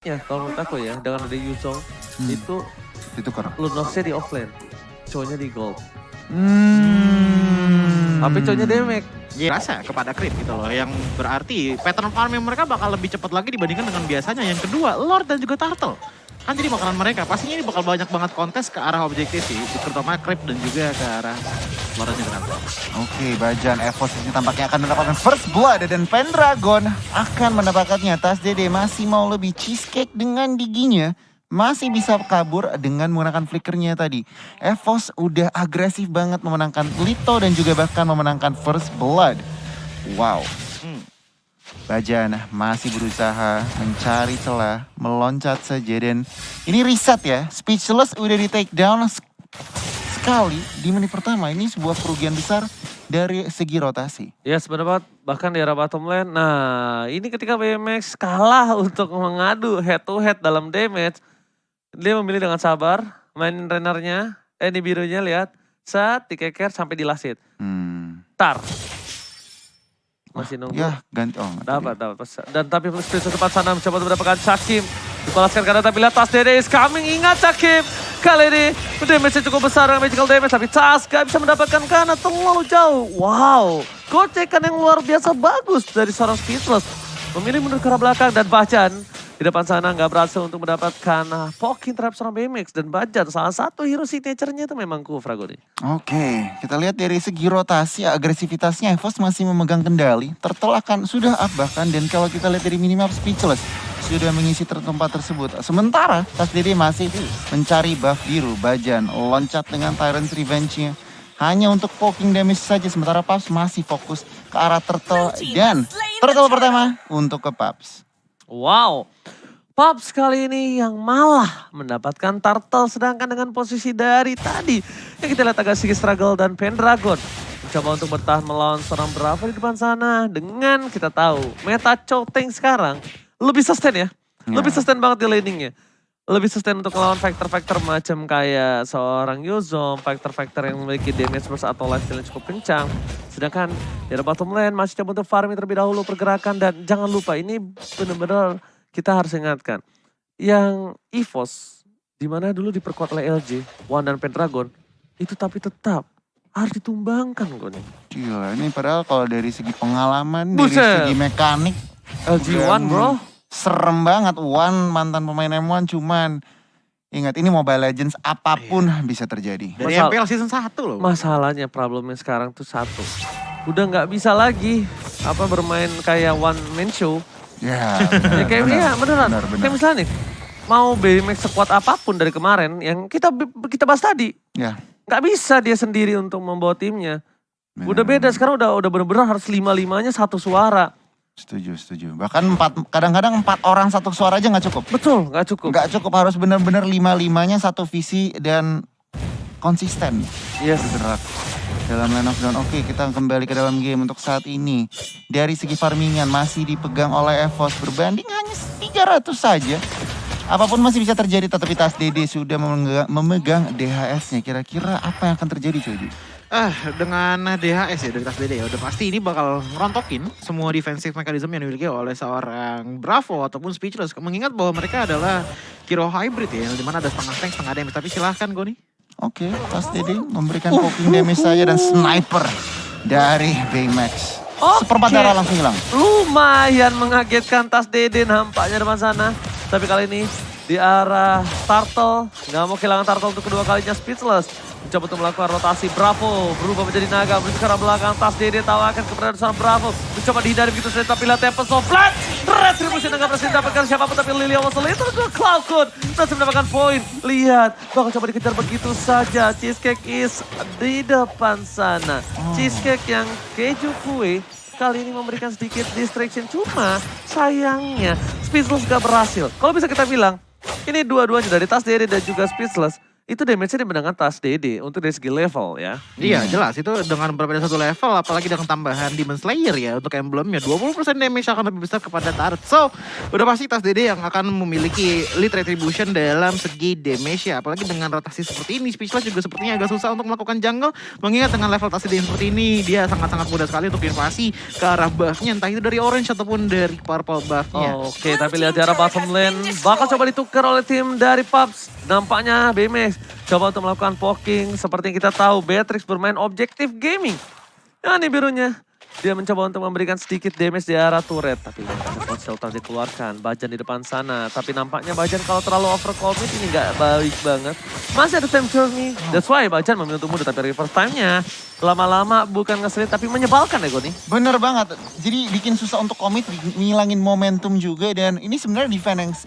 Ya, kalau menurut aku ya, dengan ada Yuzong, itu Ditukar. Lunoxnya di offlane, cowoknya di gold. Tapi Tapi cowoknya damage. Ya rasa kepada Creep gitu loh, yang berarti pattern farming mereka bakal lebih cepat lagi dibandingkan dengan biasanya. Yang kedua, Lord dan juga Turtle. Kan jadi makanan mereka, pastinya ini bakal banyak banget kontes ke arah objektif sih, terutama Creep dan juga ke arah Lord dan juga Turtle. Oke, Bajan Evos ini tampaknya akan mendapatkan first blood dan Pendragon akan mendapatkannya. Tas Dede masih mau lebih cheesecake dengan giginya. Masih bisa kabur dengan menggunakan flickernya tadi. Evos udah agresif banget memenangkan Lito dan juga bahkan memenangkan first blood. Wow. Bajan masih berusaha mencari celah, meloncat saja dan ini reset ya. Speechless udah di take down sekali di menit pertama. Ini sebuah kerugian besar dari segi rotasi. Ya sebenarnya bahkan di era bottom lane. Nah ini ketika BMX kalah untuk mengadu head to head dalam damage. Dia memilih dengan sabar, main rennernya, ini birunya lihat. Saat dikeker sampai di last hit. Tar. Masih nunggu. Ya ganti, oh Dapat. Dan tapi Spirits tepat sana mencoba untuk mendapatkan Cakim. Dibalaskan karena tapi lihat Tas Dede is coming. Ingat Cakim. Kali ini damage-nya cukup besar dengan magical damage. Tapi Tas gak bisa mendapatkan karena terlalu jauh. Wow. Gocekan yang luar biasa bagus dari seorang Speechless. Memilih mundur ke arah belakang dan Bajan di depan sana nggak berhasil untuk mendapatkan poking trap seorang BMX. Dan Bajan salah satu hero signature-nya itu memang Kufra Goni. Oke, kita lihat dari segi rotasi, agresivitasnya Evos masih memegang kendali. Turtle akan sudah up bahkan, dan kalau kita lihat dari minimap Speechless sudah mengisi tempat tersebut. Sementara Tas Dede masih mencari buff biru. Bajan loncat dengan Tyrant's Revenge-nya hanya untuk poking damage saja. Sementara Paps masih fokus ke arah Turtle dan Turtle pertama untuk ke Paps. Wow. Paps kali ini yang malah mendapatkan Turtle, sedangkan dengan posisi dari tadi yang kita lihat agak sedikit struggle dan Pendragon mencoba untuk bertahan melawan seorang Bravo di depan sana. Dengan kita tahu meta Choteng sekarang lebih sustain ya. Lebih sustain banget di laningnya. Lebih sustain untuk melawan factor-factor macam kayak seorang Yuzong, factor-factor yang memiliki damage burst atau lifesteal yang cukup kencang. Sedangkan di bottom lane masih coba untuk farming terlebih dahulu pergerakan, dan jangan lupa ini benar-benar kita harus ingatkan. Yang EVOS, dimana dulu diperkuat oleh LG, Wan dan Pendragon, itu tapi tetap harus ditumbangkan gue nih. Gila, ini padahal kalau dari segi pengalaman, dari segi mekanik. LG Wan bro. Serem banget, Wan mantan pemain M1, cuman ingat ini Mobile Legends, apapun bisa terjadi. Dari MPL season 1 loh. Masalahnya problemnya sekarang tuh satu. Udah nggak bisa lagi bermain kayak one man show. Ya, Ya kayak beneran. Kayak misalnya nih, mau BMX sekuat apapun dari kemarin yang kita bahas tadi. Ya. Nggak bisa dia sendiri untuk membawa timnya. Udah beda, sekarang udah bener-bener harus 5-5-nya satu suara. Setuju. Bahkan kadang-kadang 4 orang satu suara aja nggak cukup. Betul, nggak cukup. Nggak cukup, harus bener-bener 5-5-nya satu visi dan konsisten. Yes. Bergerak dalam line of down. Oke, kita kembali ke dalam game untuk saat ini. Dari segi farmingan masih dipegang oleh Evos, berbanding hanya 300 saja. Apapun masih bisa terjadi, tetapi Tas Dede sudah memegang DHS-nya. Kira-kira apa yang akan terjadi, Coy? Dengan DHS ya dari Tas Dede ya, udah pasti ini bakal ngerontokin semua defensive mechanism yang dimiliki oleh seorang Bravo ataupun Speechless. Mengingat bahwa mereka adalah hero hybrid ya, dimana ada setengah tank, setengah damage. Tapi silahkan Goni. Oke, Tas Dede memberikan poking damage saja dan sniper dari Baymax. Seperempat darah langsung hilang. Lumayan mengagetkan Tas Dede nampaknya depan sana. Tapi kali ini di arah Turtle. Nggak mau kehilangan Turtle untuk kedua kalinya. Speechless mencoba untuk melakukan rotasi. Bravo berubah menjadi naga, menuju ke arah belakang. Tas Dede tahu akan keberadaan seorang Bravo. Mencoba dihindari begitu saja, tapi lihat Tempest of Flat. Retribusi naga berhasil didapatkan siapapun, tapi Lily Owasel itu ke Cloudcon. Berhasil mendapatkan poin. Lihat, bakal coba dikejar begitu saja. Cheesecake is di depan sana. Cheesecake yang keju kue kali ini memberikan sedikit distraction. Cuma sayangnya Speechless gak berhasil. Kalau bisa kita bilang, ini dua-duanya dari Tas Dede dan juga Speechless itu damage-nya dimenangkan Tas DD untuk dari segi level ya. Iya jelas itu dengan berbeda satu level apalagi dengan tambahan Demon Slayer ya untuk emblemnya 20% damage akan lebih besar kepada turret. So udah pasti Tas DD yang akan memiliki lead retribution dalam segi damage ya. Apalagi dengan rotasi seperti ini Speechless juga sepertinya agak susah untuk melakukan jungle. Mengingat dengan level Tas DD yang seperti ini dia sangat-sangat mudah sekali untuk invasi ke arah buffnya entah itu dari orange ataupun dari purple buffnya. Oke, tapi lihat di arah bottom lane bakal coba ditukar oleh tim dari PUBG. Nampaknya BMX coba untuk melakukan poking. Seperti yang kita tahu, Beatrix bermain objektif gaming. Yang ini birunya, dia mencoba untuk memberikan sedikit damage di arah turret. Tapi lihat ada ponsel telah dikeluarkan, Bajan di depan sana. Tapi nampaknya Bajan kalau terlalu overcommit ini nggak baik banget. Masih ada time journey, that's why Bajan memilih untuk mundur. Tapi reverse time-nya lama-lama bukan ngeselin tapi menyebalkan ya Goni. Bener banget, jadi bikin susah untuk komit, ngilangin momentum juga. Dan ini sebenarnya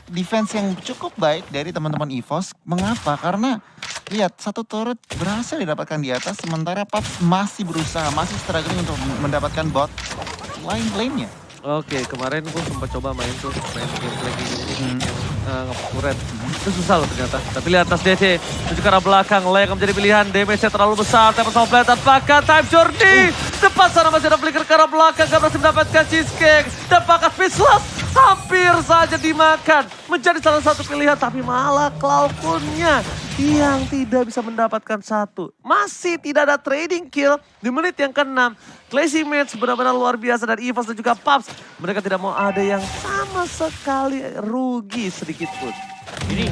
defense yang cukup baik dari teman-teman EVOS. Mengapa? Karena lihat satu turret berhasil didapatkan di atas, sementara PUBG masih berusaha, masih struggling untuk mendapatkan bot lainnya. Oke, kemarin gue sempat coba main gameplay gini nge-turret. Itu susah loh ternyata. Tapi lihat Tas DC, menuju ke arah belakang, Lea akan menjadi pilihan. Damage-nya terlalu besar, Tempest of Blade tanpa time journey. Tepat sana masih ada flicker ke arah belakang, gak berhasil mendapatkan cheesecake. Dan pakai Speechless hampir saja dimakan. Menjadi salah satu pilihan, tapi malah Cloud-nya yang tidak bisa mendapatkan satu. Masih tidak ada trading kill di menit yang ke-6. Classy match benar-benar luar biasa dari EVOS dan juga PUBG. Mereka tidak mau ada yang sama sekali rugi sedikit pun. Ini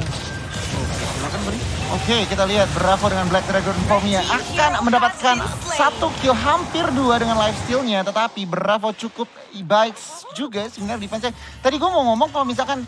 silakan Beri. Oke, kita lihat Bravo dengan Black Dragon formnya akan mendapatkan 1 kill, hampir 2 dengan lifesteal-nya. Tetapi Bravo cukup baik juga sebenarnya defense-nya. Tadi gue mau ngomong kalau misalkan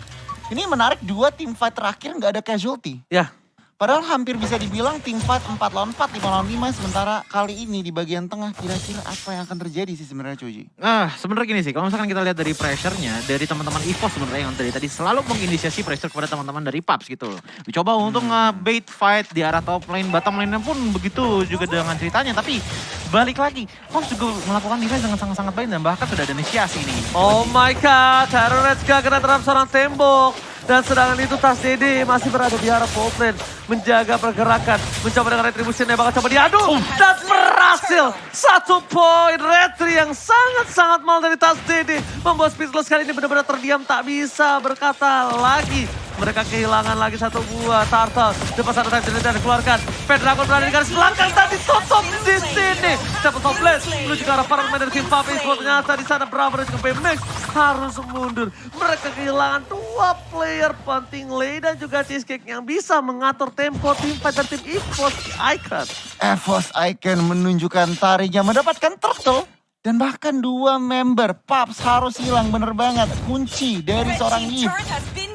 ini menarik 2 team fight terakhir nggak ada casualty. Ya. Padahal hampir bisa dibilang tim fight 4 lawan 4, 5 lawan 5. Sementara kali ini di bagian tengah kira-kira apa yang akan terjadi sih sebenarnya Choji? Sebenarnya gini sih, kalau misalkan kita lihat dari pressure-nya, dari teman-teman EVOS sebenarnya yang tadi selalu menginisiasi pressure kepada teman-teman dari PUBG gitu loh. Dicoba untuk nge-bait fight di arah top lane, bottom lane-nya pun begitu juga dengan ceritanya. Tapi balik lagi, PUBG juga melakukan defense dengan sangat-sangat baik dan bahkan sudah ada inisiasi nih. Oh my god, Terrorets gak kena terhadap seorang tembok. Dan sedangkan itu Tas DD masih berada di arah top lane. Menjaga pergerakan, mencoba dengan retribution yang bakal coba diadu. Dan berhasil, 1 poin retri yang sangat-sangat mal dari Tas DD. Membuat Speechless kali ini benar-benar terdiam, tak bisa berkata lagi. Mereka kehilangan lagi 1 buah turtle. Depan sana time journey dikeluarkan. Pendragon berada di garis belakang tadi tutup di sini. Tempest of Blade menuju ke arah para pemain dari tim PUBG. Ternyata di sana Bravo dan juga BMX harus mundur. Mereka kehilangan 2 player penting, Lei dan juga Cheesecake yang bisa mengatur tempo tim fight dan tim EVOS Icon. EVOS Icon menunjukkan tariknya mendapatkan turtle. Dan bahkan 2 member PUBG harus hilang, bener banget. Kunci dari seorang Eve.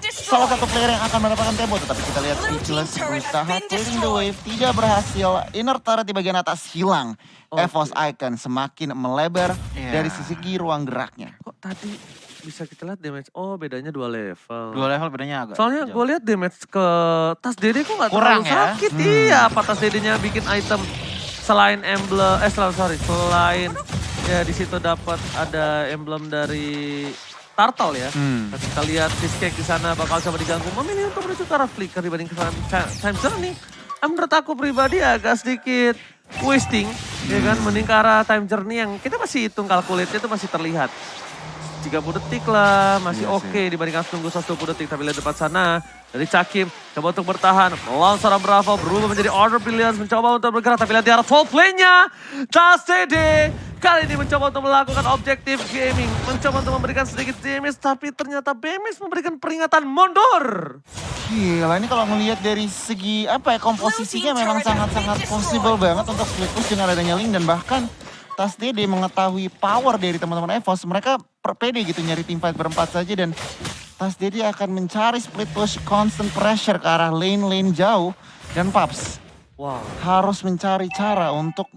Salah satu player yang akan mendapatkan tempo. Tetapi kita lihat Speechless berusaha clearing the wave. Tidak berhasil, inner turret di bagian atas hilang. EVOS Icon semakin melebar dari segi ruang geraknya. Kok tadi bisa kita lihat damage? Oh bedanya 2 level. 2 level bedanya agak Soalnya jauh. gue lihat damage ke Tas DD kok gak Kurang terlalu ya? sakit. Iya, apa Tas DD-nya bikin item selain emblem, selain ya di situ dapat ada emblem dari turtle ya. Tapi kita lihat Cheesecake di sana bakal coba diganggu. Memilih untuk menuju ke arah flicker dibanding time journey. Menurut aku pribadi agak sedikit wasting, ya kan, mending ke arah time journey yang kita masih hitung kalkulatnya itu masih terlihat. 30 detik lah, masih Iya oke dibandingkan tunggu 120 detik. Tapi lihat depan sana, dari Cakim coba untuk bertahan. Melawan seorang Bravo, berubah menjadi Order Brilliance, mencoba untuk bergerak. Tapi lihat di arah top lane-nya, Tas DD kali ini mencoba untuk melakukan objektif gaming. Mencoba untuk memberikan sedikit damage, tapi ternyata BMX memberikan peringatan mundur. Gila, ini kalau ngelihat dari segi apa ya, komposisinya memang sangat-sangat possible banget untuk split push dengan adanya Link. Dan bahkan Tas DD mengetahui power dari teman-teman EVOS, mereka pede gitu nyari tim fight berempat saja. Dan Tas DD akan mencari split push, constant pressure ke arah lane jauh. Dan PUBG harus mencari cara untuk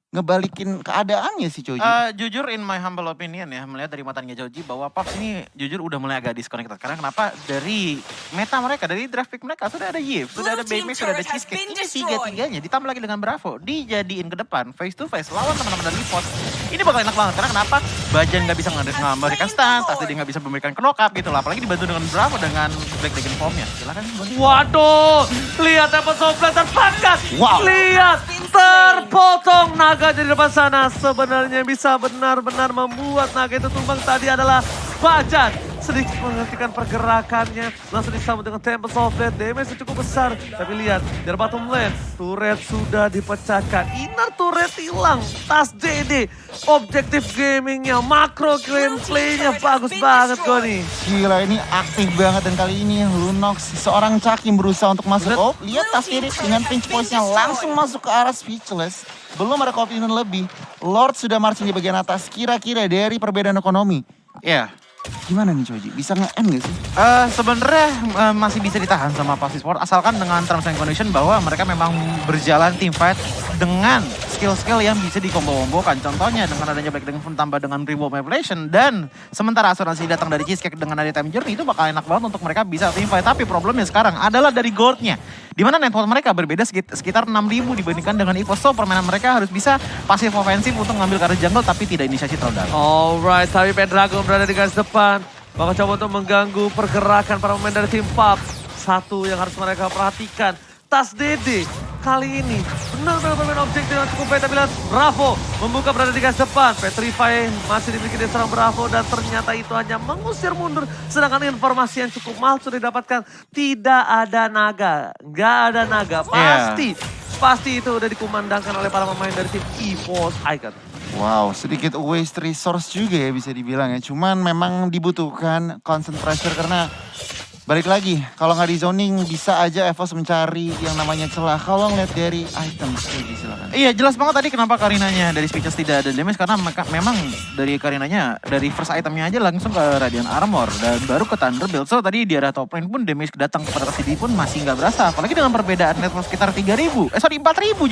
ngebalikin keadaannya sih Choji. Jujur in my humble opinion ya, melihat dari matanya Joji bahwa PUBG ini jujur udah mulai agak disconnected. Karena kenapa? Dari meta mereka, dari draft pick mereka sudah ada Yves, sudah ada BMX, sudah ada Cheesecake. Ini tiga-tiganya ditambah lagi dengan Bravo, dijadiin ke depan face to face lawan teman-teman dari EVOS. Ini bakal enak banget karena kenapa? Bajan nggak bisa memberikan stun, pasti dia nggak bisa memberikan knock-up gitu lah. Apalagi dibantu dengan Bravo dengan Black Dragon Form-nya. Silakan Boni. Waduh, lihat Tempest of Blade terpangkas. Wow. Lihat, terpotong naga di depan sana. Sebenarnya bisa benar-benar membuat naga itu tumbang tadi adalah Bajan. Sedikit menghentikan pergerakannya, langsung disambut dengan Tempest of Blade. Damage cukup besar, tapi lihat dari bottom lane, turret sudah dipecahkan. Inner turret hilang, tas DD. Objektif gamingnya, makro gameplaynya bagus banget Goni. Gila ini aktif banget dan kali ini Lunox seorang Cakim berusaha untuk masuk. Oh lihat tas diri dengan pinch points-nya langsung masuk ke arah Speechless. Belum ada confident lebih. Lord sudah marching di bagian atas. Kira-kira dari perbedaan ekonomi. Ya. Gimana nih Coji? Bisa nge-end gak sih? Sebenarnya masih bisa ditahan sama Puffy Sport asalkan dengan terms and condition bahwa mereka memang berjalan team fight dengan skill-skill yang bisa dikombo-kombokan. Contohnya dengan adanya Black Dragon tambah dengan Revolve Manipulation dan sementara asuransi datang dari Cheesecake dengan adanya Time Journey itu bakal enak banget untuk mereka bisa team fight. Tapi problemnya sekarang adalah dari goldnya. Dimana network mereka berbeda sekitar 6.000 dibandingkan dengan EVOS. So permainan mereka harus bisa pasif ofensif untuk ngambil karir jungle tapi tidak inisiasi terlalu dalam. Alright, tapi Pendragon berada di garis depan. Bakal coba untuk mengganggu pergerakan para pemain dari tim PUBG. Satu yang harus mereka perhatikan, tas DD kali ini benar-benar bermain objektif dengan cukup baik. Tapi lihat Bravo membuka berada di garis depan. Petrify masih dimiliki dari seorang Bravo dan ternyata itu hanya mengusir mundur. Sedangkan informasi yang cukup mahal sudah didapatkan. Tidak ada naga, nggak ada naga. Pasti itu udah dikumandangkan oleh para pemain dari tim EVOS Icon. Wow, sedikit waste resource juga ya bisa dibilang ya. Cuman memang dibutuhkan constant pressure karena balik lagi, kalau nggak di zoning bisa aja EVOS mencari yang namanya celah. Kalau ngeliat dari item, silakan. Iya jelas banget tadi kenapa Karinanya dari Speechless tidak ada damage karena memang dari Karinanya dari first itemnya aja langsung ke Radiant Armor dan baru ke Thunderbolt. So tadi di arah top lane pun damage datang kepada CD pun masih nggak berasa. Apalagi dengan perbedaan network sekitar 4.000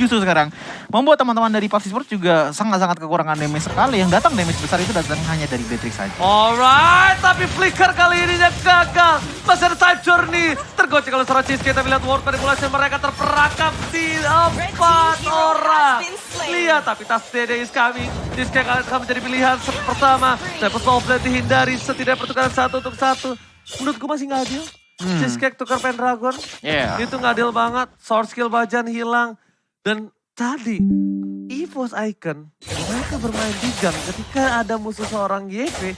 justru sekarang. Membuat teman-teman dari Puffy Sport juga sangat-sangat kekurangan damage sekali. Yang datang damage besar itu datang hanya dari Beatrix saja. Alright, tapi flicker kali ini gagal. Masih ada Time Journey. Tergocek oleh seorang Cheesecake. Kita lihat World Manipulation mereka terperangkap di 4 orang. Lihat, tapi tas DD is coming. Cheesecake akan menjadi pilihan pertama. Tempest of Blade dihindari setidaknya pertukaran 1 untuk 1. Menurutku masih nggak adil. Cheesecake tukar Pendragon. Itu nggak adil banget. Source skill Bajan hilang. Dan tadi EVOS Icon mereka bermain di gang ketika ada musuh seorang YP.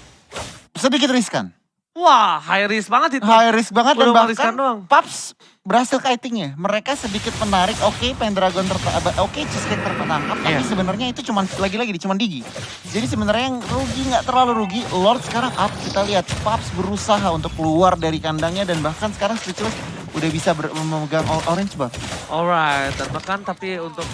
Sedikit riskan. Wah, high risk banget itu. High risk banget dan Udah bahkan doang. PUBG berhasil kitingnya. Mereka sedikit menarik, oke Pendragon Cheesecake tertangkap, tapi sebenarnya itu cuma lagi-lagi cuma Digi. Jadi sebenarnya yang rugi nggak terlalu rugi. Lord sekarang up, kita lihat PUBG berusaha untuk keluar dari kandangnya dan bahkan sekarang Speechless udah bisa memegang orange buff. Alright, dan bahkan tapi untuk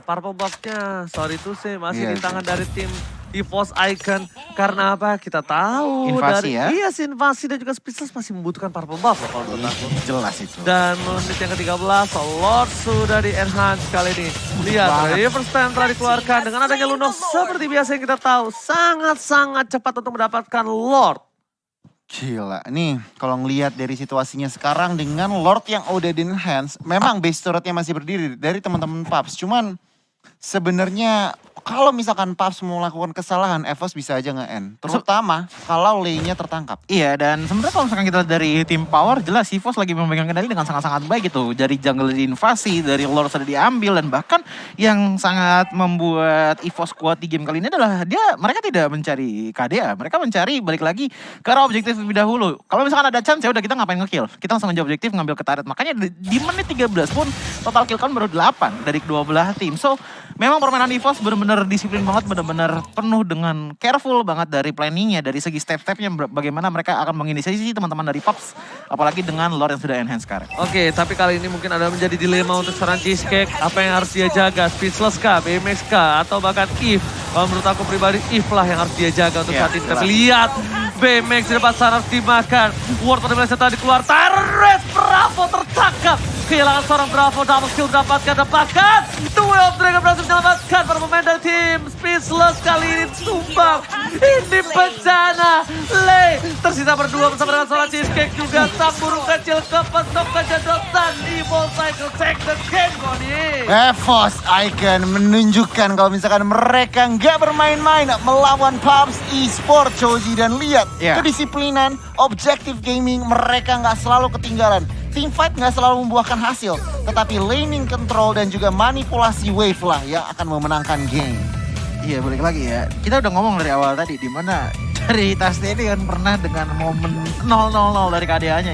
purple buff-nya, sorry to say, masih di tangan dari tim EVOS Icon. Karena apa? Kita tahu invasi dari ya? invasi dan juga Speechless masih membutuhkan purple buff loh kalau menurut aku. Jelas itu. Dan menit yang ke-13, Lord sudah di-enhance kali ini. Lihat, reverse time telah dikeluarkan dengan adanya Lunox. Seperti biasa yang kita tahu, sangat-sangat cepat untuk mendapatkan Lord. Gila, nih kalau ngelihat dari situasinya sekarang dengan Lord yang udah di-enhance, memang base turretnya masih berdiri dari teman-teman PUBG. Cuman sebenarnya kalau misalkan PUBG mau melakukan kesalahan, EVOS bisa aja nge-end. Terutama kalau lane-nya tertangkap. Iya, dan sebenarnya kalau misalkan kita dari tim Power, jelas EVOS lagi memegang kendali dengan sangat-sangat baik gitu. Dari jungle diinvasi, dari Lord sudah diambil, dan bahkan yang sangat membuat EVOS kuat di game kali ini adalah mereka tidak mencari KDA. Mereka mencari balik lagi ke arah objektif lebih dahulu. Kalau misalkan ada chance, ya udah kita ngapain nge-kill. Kita langsung ngejar objektif, ngambil ke turret. Makanya di menit 13 pun total kill count baru 8 dari kedua belah tim. So, memang permainan EVOS benar-benar disiplin banget, benar-benar penuh dengan careful banget dari planningnya, dari segi step-stepnya bagaimana mereka akan menginisiasi teman-teman dari PUBG, apalagi dengan Lord yang sudah enhance sekarang. Oke, tapi kali ini mungkin ada menjadi dilema untuk seorang Cheesecake. Apa yang harus dia jaga? Speechless kah? BMX kah? Atau bahkan If? Kalau menurut aku pribadi, If lah yang harus dia jaga untuk saat ini. Tapi lihat, BMX di depan sana harus dimakan. World Manipulation tadi keluar, Tyrant Bravo tertangkap. Kehilangan seorang Bravo, double skill dapatkan. Bahkan, Duel of Dragon berhasil menyelamatkan para pemain dari tim Speechless kali ini tumbang. Ini bencana. Lei tersisa berdua bersama dengan seorang Cheesecake juga. Sang burung kecil kepentok kejedotan di ball cycle second game Goni. EVOS Icon menunjukkan kalau misalkan mereka nggak bermain-main melawan PUBG Esport, Choji. Dan lihat Yeah. kedisiplinan, objektif gaming mereka nggak selalu ketinggalan. Teamfight nggak selalu membuahkan hasil, tetapi laning control dan juga manipulasi wave lah yang akan memenangkan game. Iya, balik lagi ya. Kita udah ngomong dari awal tadi, di mana dari Tas ini kan pernah dengan momen 0-0 dari KDA-nya.